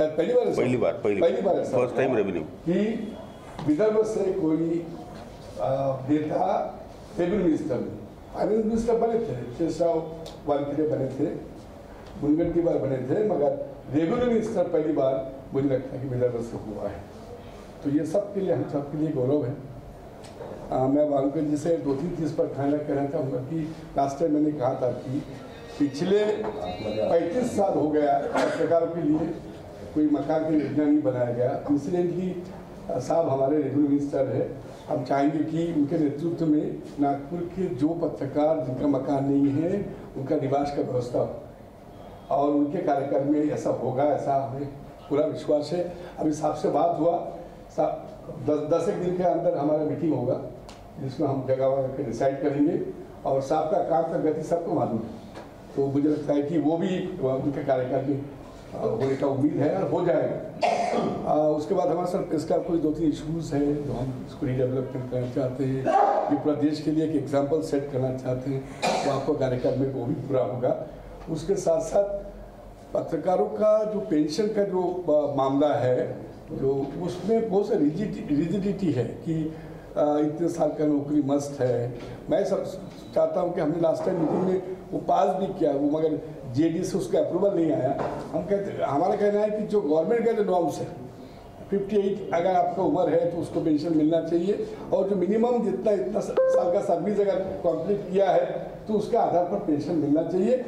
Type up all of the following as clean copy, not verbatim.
शायद पहली बार first time revenue कि विदर्भ से कोई नेता रेवेन्यू मिनिस्टर फाइनेंस मिनिस्टर बने थे, शेषराव वानखेड़े बने थे, मुनगंटीवार बने थे, मगर रेवेन्यू मिनिस्टर पहली बार मुझे लगता है कि विदर्भ से हुआ है। तो ये सब के लिए हम सब के लिए गौरव है। मैं वानखेड़े जी से 2-3 चीज़ पर कहना चाहूँगा कि लास्ट टाइम मैंने कहा था कि पिछले 35 साल हो गया पत्रकारों के लिए कोई मकान की योजना नहीं बनाया गया। इंसिडेंटली साहब हमारे रेवेन्यू मिनिस्टर है, हम चाहेंगे कि उनके नेतृत्व में नागपुर के जो पत्रकार जिनका मकान नहीं है उनका निवास का व्यवस्था हो और उनके कार्यकाल में ऐसा होगा, ऐसा हमें पूरा विश्वास है। अभी साहब से बात हुआ, 10 एक दिन के अंदर हमारा मीटिंग होगा जिसमें हम जगह वगैरह के डिसाइड करेंगे और साहब का काम का गति सबको मालूम है। तो मुझे लगता है कि वो भी उनके कार्यकाल में होने का उम्मीद है और हो जाएगा। उसके बाद हमारे साथ इसका कोई 2-3 इशूज़ हैं जो हम इसको रीडेवलपमेंट करना चाहते हैं, ये पूरा देश के लिए एक एग्जाम्पल सेट करना चाहते हैं, तो आपको कार्यकाल में वो भी पूरा होगा। उसके साथ साथ पत्रकारों का जो पेंशन का जो मामला है, जो उसमें बहुत सा रिजिडिटी है कि इतने साल का नौकरी मस्त है। मैं सब चाहता हूँ कि हमने लास्ट टाइम मीटिंग में वो पास भी किया वो, मगर जेडी से उसका अप्रूवल नहीं आया। हम कहते, हमारा कहना है कि जो गवर्नमेंट का जो नॉर्म्स है 58 अगर आपका उम्र है तो उसको पेंशन मिलना चाहिए और जो मिनिमम इतना साल का सर्विस अगर कंप्लीट किया है तो उसके आधार पर पेंशन मिलना चाहिए।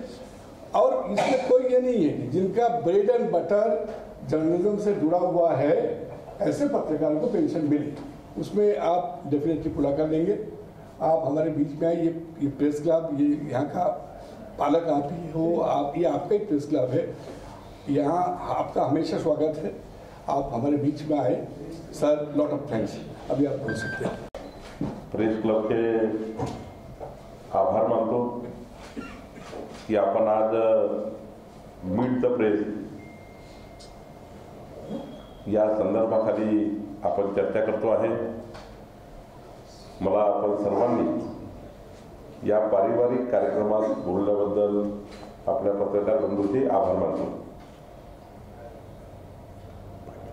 और इसमें कोई ये नहीं है कि जिनका ब्रेड एंड बटर जर्नलिज्म से जुड़ा हुआ है ऐसे पत्रकारों को पेंशन मिले, उसमें आप डेफिनेटली पूरा कर लेंगे। आप हमारे बीच में आए, ये प्रेस क्लब, ये यहाँ का पालक आप ही हो, आप ये आपका ही प्रेस क्लब है, यहाँ आपका हमेशा स्वागत है। आप हमारे बीच में आए सर, लॉट ऑफ थैंक्स। अभी आप बोल सकते हैं। प्रेस क्लब के आभार मानतो की आपण आज मीट द प्रेस या संदर्भाखाली आपण चर्चा करतो आहे। मला आपण सर्वांनी या पारिवारिक कार्यक्रमात बोलल्याबद्दल आपल्या पत्रकार बंधूंचे आभार मानतो।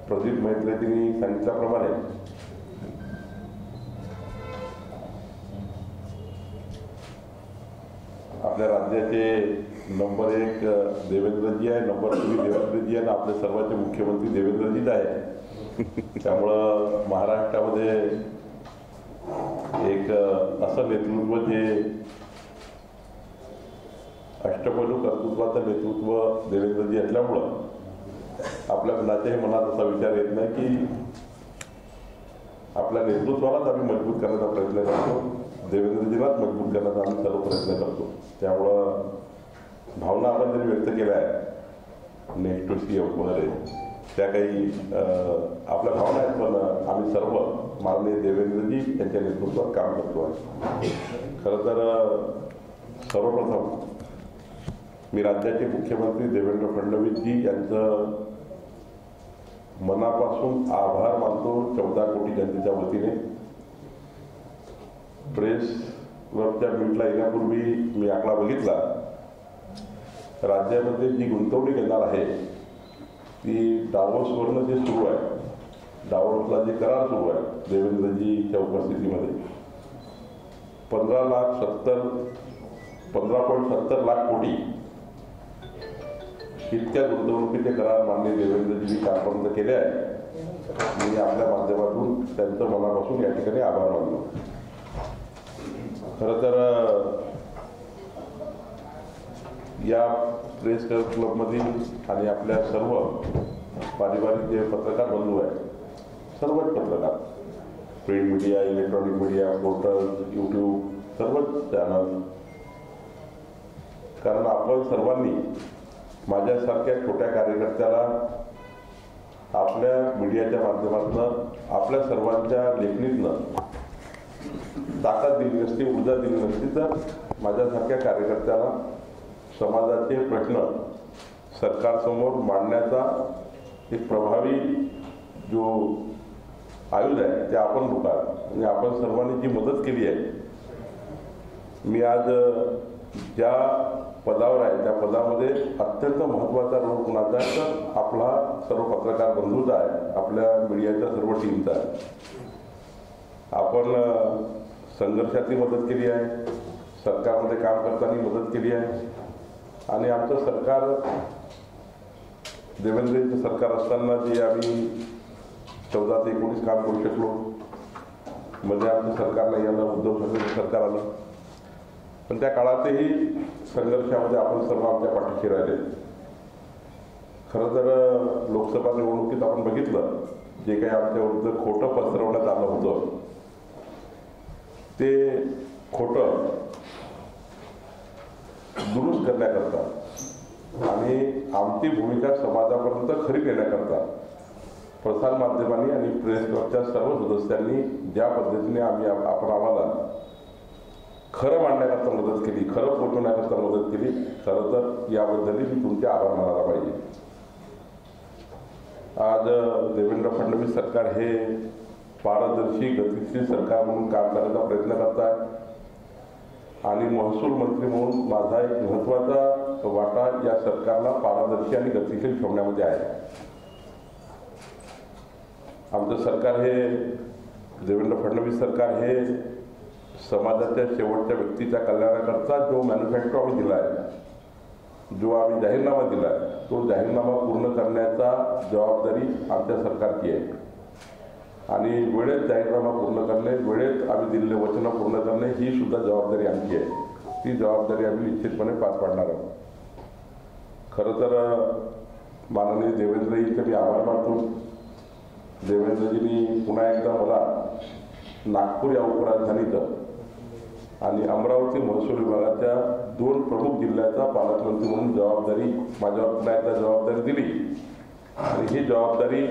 प्रदीप मैत्रेजींनी सांगितल्याप्रमाणे आपल्या राज्याचे नंबर 1 देवेंद्रजी आहे, नंबर 2 देवेंद्रजी आहे, आपले सर्वांचे मुख्यमंत्री देवेंद्रजीच आहे। त्यामुळे महाराष्ट्रामध्ये एक असं नेतृत्व जे अष्टपैलू कर्तृत्वाचं नेतृत्व देवेंद्रजी असल्यामुळं आपल्या कुणाच्याही मनात असा विचार येत नाही की आपल्या नेतृत्वालाच आम्ही मजबूत करण्याचा प्रयत्न करतो, देवेंद्रजीलाच मजबूत करण्याचा आम्ही सर्व प्रयत्न करतो। त्यामुळं भावना आपण जरी व्यक्त केल्या आहे नेक्स्ट टू सीएम वगैरे त्या काही आपल्या भावना आहेत, पण आम्ही सर्व माननीय देवेंद्रजी यांच्या नेतृत्वात काम करतो आहे। खरं तर सर्वप्रथम मी राज्याचे मुख्यमंत्री देवेंद्र फडणवीसजी यांचं मनापासून आभार मानतो 14 कोटी जनतेच्या वतीने। प्रेस क्लबच्या मीटला येण्यापूर्वी मी आकडा बघितला, राज्यामध्ये जी गुंतवणूक येणार आहे ती डावोसवरनं जे सुरू आहे, डावोसला जे करार सुरू आहे देवेंद्रजीच्या उपस्थितीमध्ये 15.70 लाख कोटी इतक्या गुंतवणुकीचे करार माननीय देवेंद्रजींनी कालपर्यंत केले आहे। मी आपल्या माध्यमातून त्यांचं मनापासून या ठिकाणी आभार मानतो। खरं तर या प्रेस क्लबमधील आणि आपल्या सर्व पारिवारिक जे पत्रकार बंधू आहेत, सर्वच पत्रकार, print media, electronic media, portal, YouTube, सर्वच चॅनल, कारण आपण सर्वांनी माझ्यासारख्या छोट्या कार्यकर्त्याला आपल्या मीडियाच्या माध्यमातून आपल्या सर्वांच्या लेखणीतनं ताकद दिली नसती, ऊर्जा दिली नसती तर माझ्यासारख्या कार्यकर्त्याला समाजाचे प्रश्न सरकारसमोर मांडण्याचा एक प्रभावी जो आयुध आहे ते आपण लोकांना म्हणजे आपण सर्वांनी जी मदत केली आहे। मी आज ज्या पदावर आहे त्या पदामध्ये अत्यंत महत्त्वाचा रोल कुणाचा आहे तर आपला सर्व पत्रकार बंधूचा आहे, आपल्या मीडियाच्या सर्व टीमचा आहे. आपण संघर्षातली मदत केली आहे, सरकारमध्ये काम करताना मदत केली आहे आणि आमचं सरकार देवेंद्रजींचं सरकार असताना जे आम्ही 14 ते 19 काम करू शकलो, मध्ये आमचं सरकार नाही आलं, उद्धव ठाकरेंचं सरकार आलं, पण त्या काळातही संघर्षामध्ये आपण सर्व आमच्या पाठीशी राहिले. खरं तर लोकसभा निवडणुकीत आपण बघितलं जे काही आमच्या विरुद्ध खोटं पसरवण्यात आलं होतं ते खोटं दुरुस्त करण्याकरता आणि आमची भूमिका समाजापर्यंत खरी नेण्याकरता प्रसारमाध्यमांनी आणि प्रेस क्लबच्या सर्व सदस्यांनी ज्या पद्धतीने आपण आम्हाला खरं मांडण्याकरता मदत केली, खरं पोचवण्याकरता मदत केली, खरं तर याबद्दलही मी तुमचे आभार मानायला पाहिजे. आज देवेंद्र फडणवीस सरकार हे पारदर्शी गतिशील सरकार म्हणून काम करण्याचा प्रयत्न करत आहे आणि महसूल मंत्री म्हणून माझा एक महत्त्वाचा वाटा या सरकारला पारदर्शी आणि गतिशील ठेवण्यामध्ये आहे. आमचं सरकार हे देवेंद्र फडणवीस सरकार हे समाजाच्या शेवटच्या व्यक्तीच्या कल्याणाकरता जो मॅन्युफॅक्चर आम्ही दिला आहे, जो आम्ही जाहीरनामा दिला आहे, तो जाहीरनामा पूर्ण करण्याचा जबाबदारी आमच्या सरकारची आहे आणि वेळेत जाहीरनामा पूर्ण करणे, वेळेत आम्ही दिलेले वचनं पूर्ण करणे ही सुद्धा जबाबदारी आमची आहे. ती जबाबदारी आम्ही निश्चितपणे पार पाडणार आहोत. खरं तर माननीय देवेंद्रजींचे मी आभार मानतो. देवेंद्रजींनी पुन्हा एकदा मला नागपूर या उपराजधानीचं आणि अमरावती महसूल विभागाच्या 2 प्रमुख जिल्ह्याचा पालकमंत्री म्हणून जबाबदारी माझ्यावर पुन्हा एकदा जबाबदारी दिली आणि ही जबाबदारी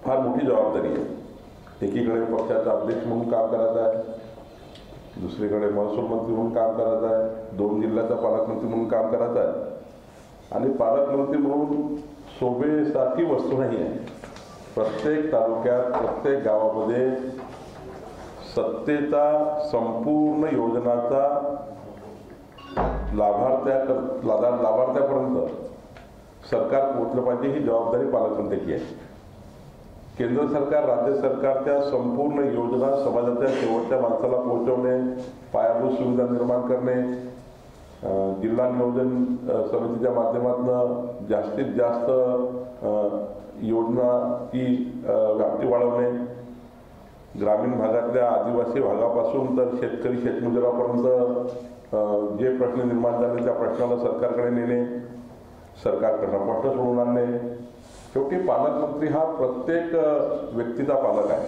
फार मोठी जबाबदारी आहे. एकीकडे पक्षाचा अध्यक्ष म्हणून काम करायचं आहे, दुसरीकडे महसूल मंत्री म्हणून काम करायचं आहे, 2 जिल्ह्याचा पालकमंत्री म्हणून काम करायचं आहे आणि पालकमंत्री म्हणून शोभेसारखी वस्तू नाही आहे. प्रत्येक तालुक्यात प्रत्येक गावामध्ये सत्तेचा संपूर्ण योजनाचा लाभार्थ्यापर्यंत सरकार पोहोचलं पाहिजे ही जबाबदारी पालकमंत्र्याची आहे. केंद्र सरकार राज्य सरकारच्या संपूर्ण योजना समाजाच्या शेवटच्या माणसाला पोहोचवणे, पायाभूत सुविधा निर्माण करणे, जिल्हा नियोजन समितीच्या माध्यमातून जास्तीत जास्त योजनाची व्याप्ती वाढवणे, ग्रामीण भागातल्या आदिवासी भागापासून तर शेतकरी शेतमजुरापर्यंत जे प्रश्न निर्माण झाले त्या प्रश्नाला सरकारकडे नेणे, सरकारकडनं प्रश्न सोडवून आणणे. शेवटी पालकमंत्री हा प्रत्येक व्यक्तीचा पालक आहे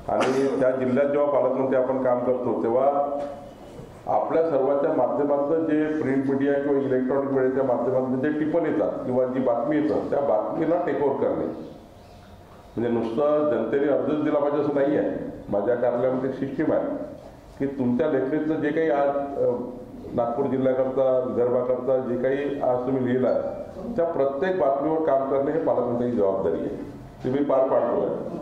आणि त्या जिल्ह्यात जेव्हा पालकमंत्री आपण काम करतो तेव्हा आपल्या सर्वांच्या माध्यमातून जे प्रिंट मीडिया किंवा इलेक्ट्रॉनिक मीडियाच्या माध्यमातून जे टिप्पण येतात किंवा जी बातमी येतात त्या बातमीला टेक ओव्हर करणे, म्हणजे नुसतं जनतेने अर्जच दिला पाहिजे असं नाही आहे. माझ्या कार्यालयामध्ये सिस्टीम आहे की तुमच्या लेखणीतलं जे काही आज नागपूर जिल्ह्याकरता विदर्भाकरता जे काही आज तुम्ही लिहिलं आहे त्या प्रत्येक बातमीवर काम करणे हे पालकमंत्र्यांची जबाबदारी आहे. ती मी पार पाडतो आहे.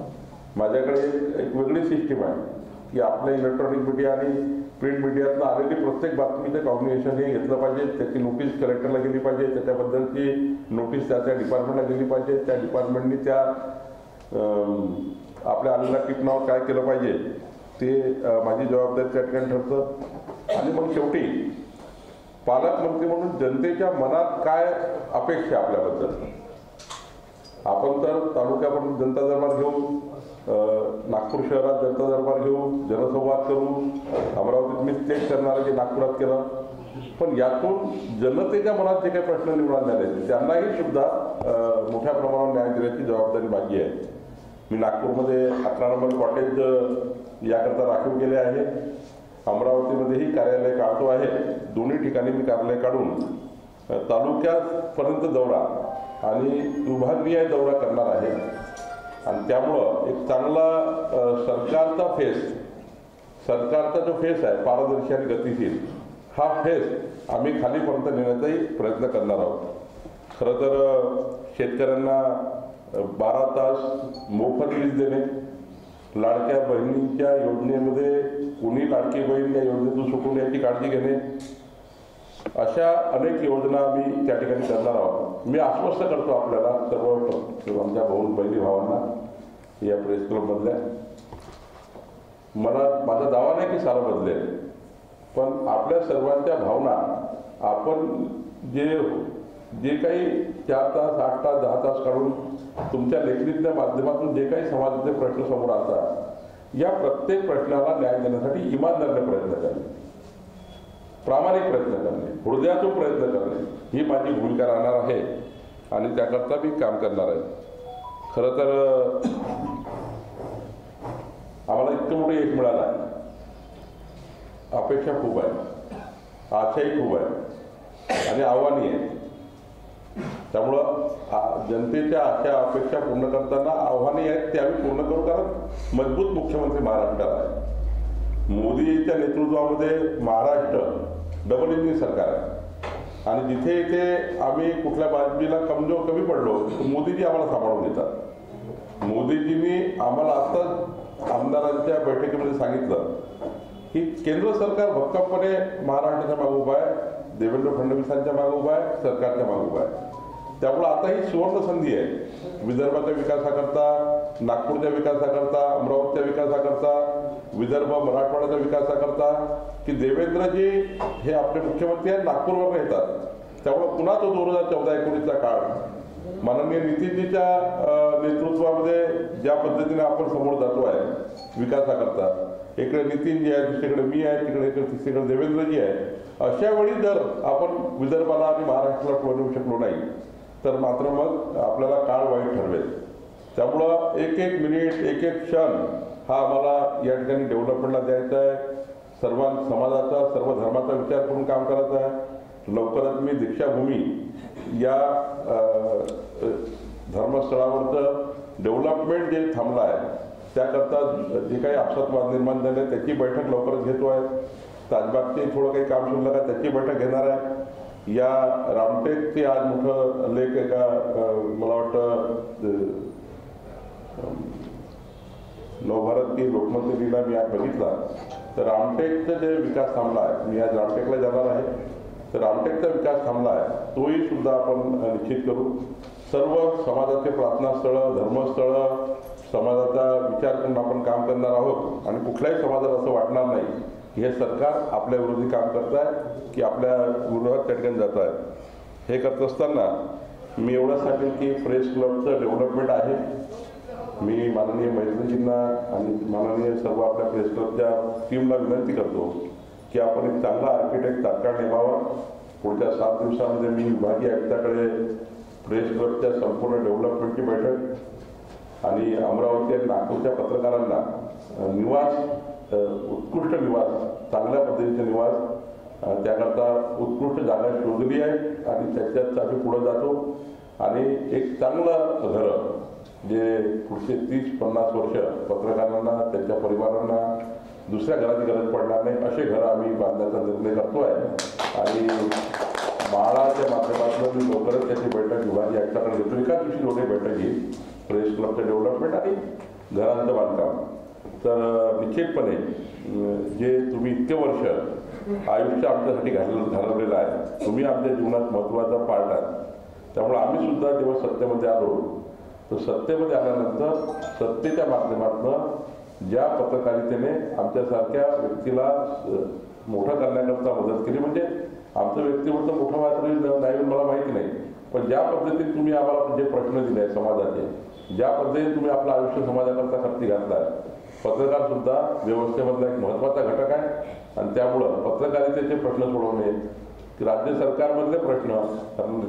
माझ्याकडे एक वेगळी सिस्टीम आहे की आपल्या इलेक्ट्रॉनिक मीडिया आणि प्रिंट मीडियातनं आलेली प्रत्येक बातमीचं कॉग्निशन हे घेतलं पाहिजे, त्याची नोटीस कलेक्टरला गेली पाहिजे, त्याच्याबद्दलची नोटीस त्या डिपार्टमेंटला गेली पाहिजे, त्या डिपार्टमेंटनी त्या आपल्या आलेल्या टिपणावर काय केलं पाहिजे ते माझी जबाबदारी त्या ठिकाणी ठरतं. आणि मग शेवटी पालकमंत्री म्हणून जनतेच्या मनात काय अपेक्षा आपल्याबद्दल, आपण तर तालुक्यापर्यंत जनता दरबार घेऊ, नागपूर शहरात जनता दरबार घेऊ, जनसंवाद करू, अमरावतीत मी तेच करणार की नागपुरात केलं, पण यातून जनतेच्या मनात जे काही प्रश्न निर्माण झाले त्यांनाही सुद्धा मोठ्या प्रमाणावर न्याय देण्याची जबाबदारी माझी आहे. मी नागपूरमध्ये 11 नंबर कॉटेज याकरता राखीव केले आहे, अमरावतीमध्येही कार्यालय काढतो आहे. दोन्ही ठिकाणी मी कार्यालय काढून तालुक्यापर्यंत दौरा आणि विभागीय दौरा करणार आहे आणि त्यामुळं एक चांगला सरकारचा जो फेस आहे पारदर्शी आणि गतिशील हा फेस आम्ही खालीपर्यंत नेण्याचाही प्रयत्न करणार आहोत. खरं तर शेतकऱ्यांना 12 तास मोफत वीज देणे, लाडक्या बहिणींच्या योजनेमध्ये कोणी लाडकी बहीण या योजनेतून सुटून याची काळजी घेणे, अशा अनेक योजना आम्ही त्या ठिकाणी करणार आहोत. मी आश्वस्त करतो आपल्याला सर्व आमच्या बहिणी भावांना या प्रेस क्लबमधल्या, माझा दावा नाही की सारं बदलेल, पण आपल्या सर्वांच्या भावना आपण जे काही 4 तास 8 तास 10 तास काढून तुमच्या लेखणीच्या माध्यमातून जे काही समाजाचे प्रश्न समोर आणतात, या प्रत्येक प्रश्नाला न्याय देण्यासाठी इमानदारीने प्रयत्न करणे, प्रामाणिक प्रयत्न करणे, हृदयातून प्रयत्न करणे ही माझी भूमिका राहणार आहे आणि त्याकरता मी काम करणार आहे. खरं तर आम्हाला इतकं मोठं यश मिळालं आहे, अपेक्षा खूप आहे, आशाही खूप आहे आणि आव्हानही आहे. त्यामुळं जनतेच्या आशा अपेक्षा पूर्ण करताना आव्हाने आहेत ते आम्ही पूर्ण करू, कारण मजबूत मुख्यमंत्री महाराष्ट्राला आहे. मोदीच्या नेतृत्वामध्ये महाराष्ट्र डबल इंजिन सरकार आहे आणि जिथे इथे आम्ही कुठल्या बाजूला कमी पडलो मोदीजी आम्हाला सांभाळून देतात. मोदीजींनी आम्हाला आत्ताच आमदारांच्या बैठकीमध्ये सांगितलं की केंद्र सरकार भक्कमपणे महाराष्ट्राच्या मागे उभं आहे, देवेंद्र फडणवीसांच्या मागे उभं आहे, सरकारच्या मागे उभं आहे. त्यामुळे आता ही सुवर्ण संधी आहे विदर्भाच्या विकासाकरता, नागपूरच्या विकासाकरता, अमरावतीच्या विकासाकरता, विदर्भ मराठवाड्याच्या विकासाकरता की देवेंद्रजी हे आपले मुख्यमंत्री आहेत, नागपूरवर येतात. त्यामुळे पुन्हा तो 2014-19चा काळ माननीय नितीनजीच्या नेतृत्वामध्ये ज्या पद्धतीने आपण समोर जातो आहे विकासाकरता, इकडे नितीनजी आहे, दुसरीकडे मी आहे, तिसरीकडे देवेंद्रजी आहे, अशा वेळी जर आपण विदर्भाला आणि महाराष्ट्राला बनवू शकलो नाही तर मात्र मग आपल्याला काळ वाईट ठरवेल. त्यामुळं एक एक मिनिट, एक एक क्षण हा आम्हाला या ठिकाणी डेव्हलपमेंटला द्यायचा आहे. सर्व समाजाचा, सर्व धर्माचा विचार करून काम करायचा आहे. लवकरच मी दीक्षाभूमी या धर्मस्थळावरचं डेव्हलपमेंट जे थांबलं आहे त्याकरता जे काही आपसात निर्माण झाले त्याची बैठक लवकरच घेतो आहे. ताजबागचे थोडं काही काम शिल्लक आहे त्याची बैठक घेणार आहे. या रामटेकचे आज मोठं लेख एका मला वाटतं नवभारत की लोकमत दिला मी आज बघितला तर रामटेकचा जे विकास थांबला आहे, मी आज रामटेकला जाणार आहे, तर रामटेकचा विकास थांबला आहे तोही सुद्धा आपण निश्चित करू. सर्व समाजाचे प्रार्थनास्थळं, धर्मस्थळं, समाजाचा विचार करून आपण काम करणार आहोत आणि कुठल्याही समाजाला असं वाटणार नाही की हे सरकार आपल्या विरोधी काम करत आहे की आपल्या विरोधात त्या ठिकाणी जात आहे. हे करत असताना मी एवढं सांगेन की प्रेस क्लबचं डेव्हलपमेंट आहे. मी माननीय मैत्रीजींना आणि माननीय सर्व आपल्या प्रेस क्लबच्या टीमला विनंती करतो की आपण एक चांगला आर्किटेक्ट तात्काळ नेमावा. पुढच्या 7 दिवसामध्ये मी विभागीय आयुक्ताकडे प्रेस क्लबच्या संपूर्ण डेव्हलपमेंटची बैठक आणि अमरावती आणि नागपूरच्या पत्रकारांना निवास, उत्कृष्ट निवास, चांगल्या पद्धतीचे निवास, त्याकरता उत्कृष्ट जागा शोधली आहे आणि त्याच्यात आम्ही पुढे जातो आणि एक चांगलं घरं जे पुढचे 30-50 वर्ष पत्रकारांना, त्यांच्या परिवारांना दुसऱ्या घराची गरज पडणार नाही असे घरं आम्ही बांधण्याचा निर्णय करतो आहे आणि महाडाच्या माध्यमातून मी लवकरच त्याची बैठक विभागीय आयुक्ताकडे घेतो. एकाच दिवशी दोन्ही बैठक घेईल, प्रेस क्लबचं डेव्हलपमेंट आणि घरांचं बांधकाम. तर निश्चितपणे जे तुम्ही इतके वर्ष आयुष्य आमच्यासाठी घालवलेलं आहे, तुम्ही आमच्या जीवनात महत्त्वाचा पार्ट आहात. त्यामुळे आम्ही सुद्धा जेव्हा सत्तेमध्ये आलो तर सत्तेमध्ये आल्यानंतर सत्तेच्या माध्यमातून ज्या पत्रकारितेने आमच्यासारख्या व्यक्तीला मोठं करण्याकरता मदत केली, म्हणजे आमचं व्यक्तिमत्व मोठं मात्र नाही मला माहिती नाही, पण ज्या पद्धतीने तुम्ही आम्हाला जे प्रश्न दिले आहेत समाजाचे, ज्या पद्धतीने तुम्ही आपलं आयुष्य समाजाकरता खर्ची घातला आहे, पत्रकार सुद्धा व्यवस्थेमधला एक महत्त्वाचा घटक आहे आणि त्यामुळं पत्रकारितेचे प्रश्न सोडवणे, राज्य सरकारमधले प्रश्न,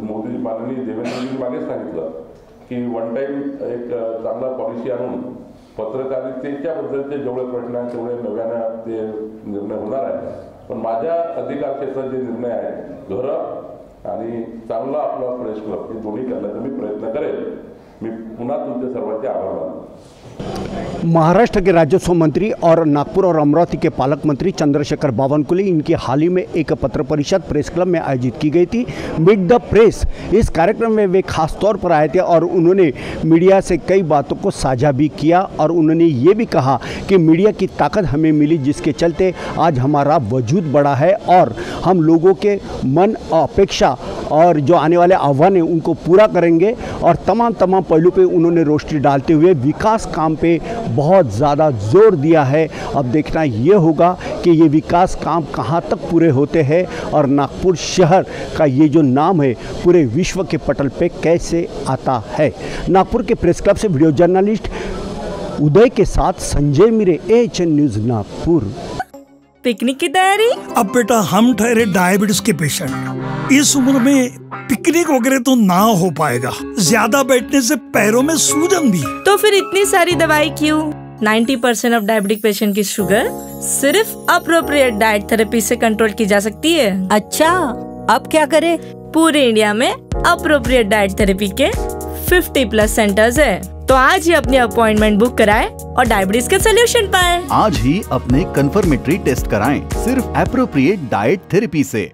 मोदी माननीय देवेंद्रजींनी मागेच सांगितलं की वन टाईम एक चांगला पॉलिसी आणून पत्रकारितेच्या बद्दलचे जेवढे प्रश्न आहेत तेवढे नव्यानं ते निर्णय होणार आहे. पण माझ्या अधिकार क्षेत्रात जे निर्णय आहेत, घरं आणि चांगला आपला प्रेस क्लब हे दोन्ही करण्याचा मी प्रयत्न करेल. मी पुन्हा तुमच्या सर्वांचे आभार मानतो. महाराष्ट्र के राजस्व मंत्री और नागपुर और अमरावती के पालक मंत्री चंद्रशेखर बावनकुले, इनकी हाल ही में एक पत्र परिषद प्रेस क्लब में आयोजित की गई थी, मीट द प्रेस. इस कार्यक्रम में वे खास तौर पर आए थे और उन्होंने मीडिया से कई बातों को साझा भी किया और उन्होंने ये भी कहा कि मीडिया की ताकत हमें मिली, जिसके चलते आज हमारा वजूद बढ़ा है और हम लोगों के मन अपेक्षा और जो आने वाले आह्वान हैं उनको पूरा करेंगे. और तमाम पहलू पे उन्होंने रोशनी डालते हुए विकास काम पे बहुत ज़्यादा जोर दिया है. अब देखना ये होगा कि ये विकास काम कहाँ तक पूरे होते हैं और नागपुर शहर का ये जो नाम है पूरे विश्व के पटल पे कैसे आता है. नागपुर के प्रेस क्लब से वीडियो जर्नलिस्ट उदय के साथ संजय मिरे, AHN न्यूज़ नागपुर. पिकनिक की तैयारी? अब बेटा हम ठहरे डायबिटीज के पेशेंट, इस उम्र में पिकनिक वगैरह तो ना हो पाएगा, ज्यादा बैठने से पैरों में सूजन भी. तो फिर इतनी सारी दवाई क्यों? 90% ऑफ डायबिटिक पेशेंट की शुगर सिर्फ अप्रोप्रिएट डाइट थेरेपी से कंट्रोल की जा सकती है. अच्छा, अब क्या करें? पूरे इंडिया में अप्रोप्रिएट डाइट थेरेपी के 50+ सेंटर्स है. तो आज ही अपनी अपॉइंटमेंट बुक कराएं और डायबिटीज के सोल्यूशन पाएं. आज ही अपने कंफर्मेटरी टेस्ट कराएं सिर्फ एप्रोप्रिएट डाइट थेरेपी से.